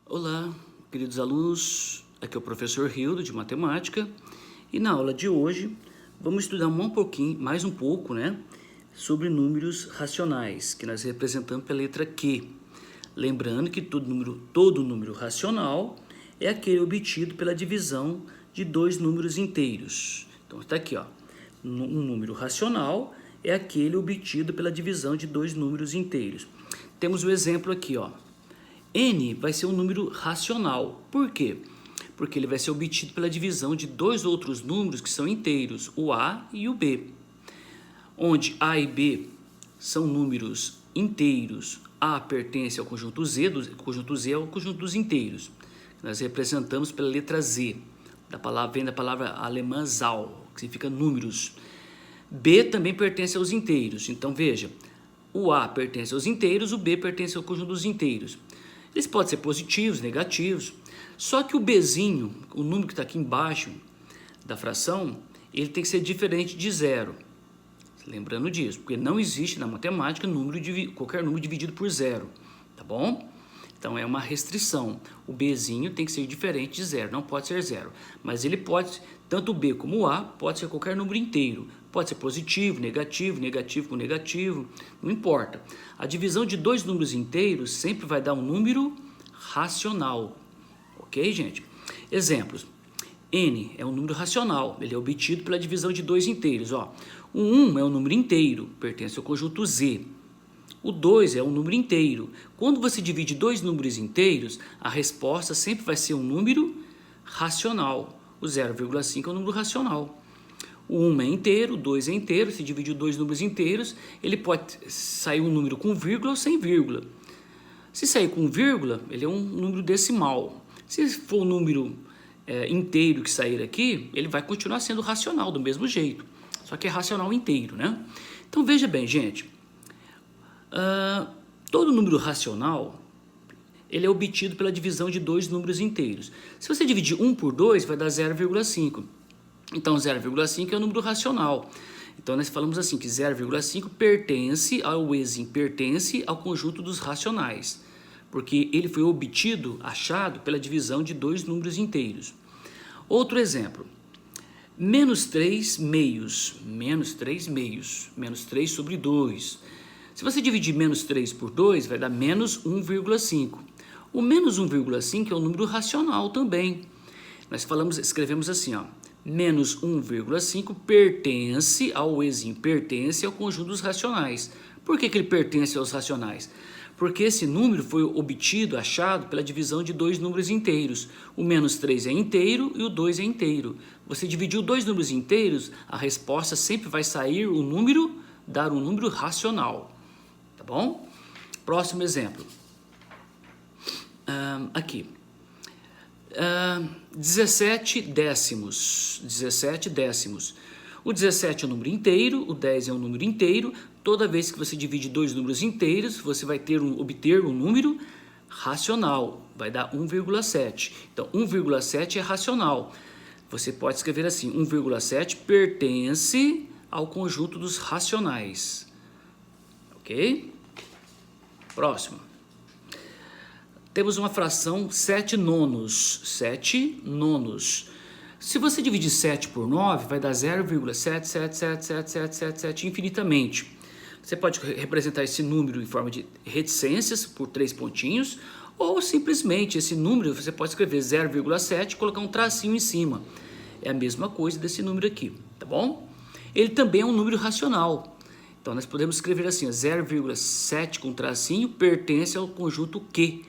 Olá, queridos alunos, aqui é o professor Rildo de Matemática e na aula de hoje vamos estudar mais um pouco, sobre números racionais, que nós representamos pela letra Q. Lembrando que todo número racional é aquele obtido pela divisão de dois números inteiros. Então está aqui, ó, um número racional é aquele obtido pela divisão de dois números inteiros. Temos o exemplo aqui, ó. N vai ser um número racional. Por quê? Porque ele vai ser obtido pela divisão de dois outros números que são inteiros, o A e o B. Onde A e B são números inteiros, A pertence ao conjunto Z, o conjunto Z é o conjunto dos inteiros. Nós representamos pela letra Z, vem da palavra alemã Zahl, que significa números. B também pertence aos inteiros, então veja, o A pertence aos inteiros, o B pertence ao conjunto dos inteiros. Eles podem ser positivos, negativos, só que o Bzinho, o número que está aqui embaixo da fração, ele tem que ser diferente de zero. Lembrando disso, porque não existe na matemática qualquer número dividido por zero, tá bom? Então é uma restrição, o Bzinho tem que ser diferente de zero, não pode ser zero. Mas ele pode, tanto o B como o A, pode ser qualquer número inteiro. Pode ser positivo, negativo, negativo com negativo, não importa. A divisão de dois números inteiros sempre vai dar um número racional, ok, gente? Exemplos. N é um número racional, ele é obtido pela divisão de dois inteiros, ó. O 1 é um número inteiro, pertence ao conjunto Z. O 2 é um número inteiro. Quando você divide dois números inteiros, a resposta sempre vai ser um número racional. O 0,5 é um número racional. O 1 é inteiro, o 2 é inteiro, se dividir dois números inteiros, ele pode sair um número com vírgula ou sem vírgula. Se sair com vírgula, ele é um número decimal. Se for um número inteiro que sair aqui, ele vai continuar sendo racional do mesmo jeito, só que é racional inteiro, né? Então veja bem, gente, todo número racional, ele é obtido pela divisão de dois números inteiros. Se você dividir 1 por 2, vai dar 0,5. Então 0,5 é um número racional. Então nós falamos assim que 0,5 pertence ao conjunto dos racionais, porque ele foi achado pela divisão de dois números inteiros. Outro exemplo, menos 3 meios, menos 3 sobre 2. Se você dividir menos 3 por 2, vai dar menos 1,5. O menos 1,5 é um número racional também. Nós escrevemos assim, ó. Menos 1,5 pertence ao conjunto dos racionais. Por que ele pertence aos racionais? Porque esse número foi achado pela divisão de dois números inteiros. O menos 3 é inteiro e o 2 é inteiro. Você dividiu dois números inteiros, a resposta sempre vai dar um número racional. Tá bom? Próximo exemplo. Aqui. 17 décimos. O 17 é um número inteiro, o 10 é um número inteiro. Toda vez que você divide dois números inteiros, você vai obter um número racional, vai dar 1,7. Então 1,7 é racional. Você pode escrever assim, 1,7 pertence ao conjunto dos racionais. Ok? Próximo. Temos uma fração 7 nonos. 7 nonos. Se você dividir 7 por 9, vai dar 0,7777777 infinitamente. Você pode representar esse número em forma de reticências, por 3 pontinhos, ou simplesmente esse número você pode escrever 0,7 e colocar um tracinho em cima. É a mesma coisa desse número aqui, tá bom? Ele também é um número racional. Então nós podemos escrever assim, 0,7 com tracinho pertence ao conjunto Q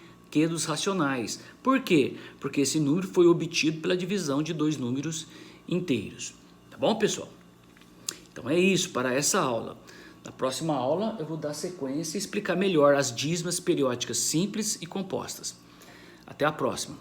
dos racionais. Por quê? Porque esse número foi obtido pela divisão de dois números inteiros. Tá bom, pessoal? Então é isso para essa aula. Na próxima aula eu vou dar sequência e explicar melhor as dízimas periódicas simples e compostas. Até a próxima.